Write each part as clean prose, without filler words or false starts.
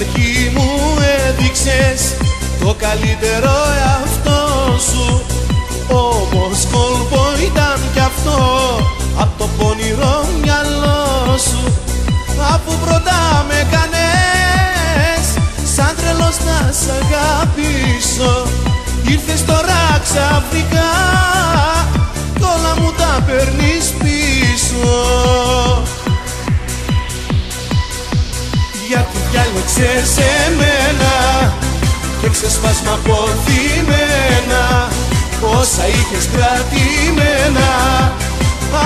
αρχή μου έδειξες το καλύτερο εαυτό σου, όμως κόλπο ήταν κι αυτό απ' το πονηρό μυαλό σου. Αφού πρώτα με κάνες σαν τρελός να σ' αγαπήσω, ήρθες τώρα ξαφνικά κι όλα μου τα παίρνεις πίσω. Γιατί διάλεξες εμένα και ξεσπάσμα αποθυμένα όσα είχες κρατημένα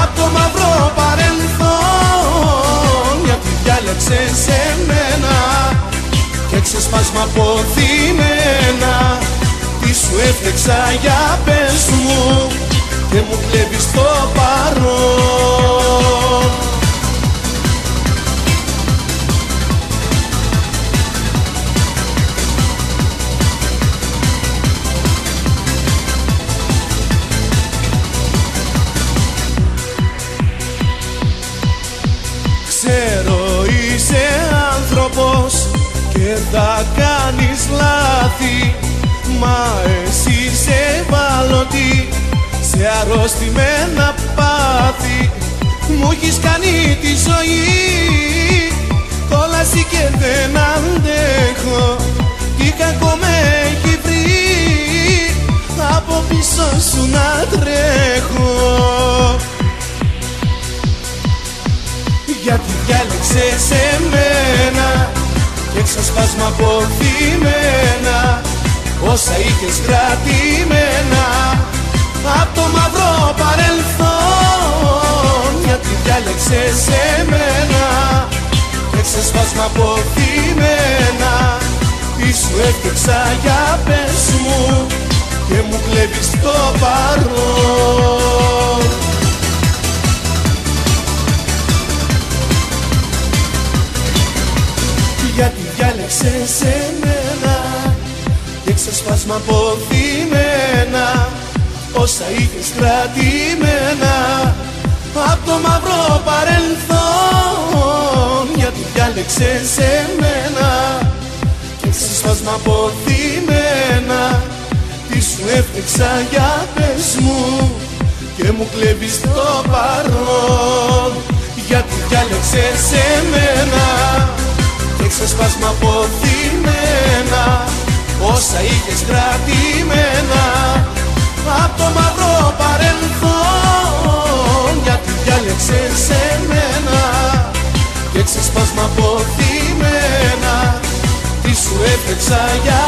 απ' το μαύρο παρελθόν. Γιατί διάλεξες εμένα και ξεσπάσμα αποθυμένα, τι σου έφτιαξα για πες μου και μου κλέβεις το παρόν. Ξέρω είσαι άνθρωπος και θα κάνεις λάθη, μα εσύ είσαι ευάλωτη σε αρρώστημένα πάθη. Μου έχεις κάνει τη ζωή κόλαση και δεν αντέχω, τι κακό με έχει βρει από πίσω σου να τρέχω. Γιατί διάλεξες εμένα και ξεσπάσμα αποθυμένα όσα είχες κρατημένα απ' το μαύρο παρελθόν. Γιατί διάλεξες εμένα και ξεσπάσμα αποθυμένα, τι σου έφτιαξα για πες μου και μου κλέβεις το παρόν. Γιατί διάλεξες εμένα και ξεσπάσμα αποθυμένα όσα είχες κρατημένα απ' το μαύρο παρελθόν. Γιατί διάλεξες εμένα και ξεσπάσμα αποθυμένα, τι σου έφτιαξα για πες μου και μου κλέβεις το παρόν. Γιατί διάλεξες εμένα και ξεσπάσμα αποθυμένα όσα είχες κρατημένα απ' το μαύρο παρελθόν. Γιατί διάλεξες εμένα και ξεσπάσμα αποθυμένα, τι σου έφτιαξα για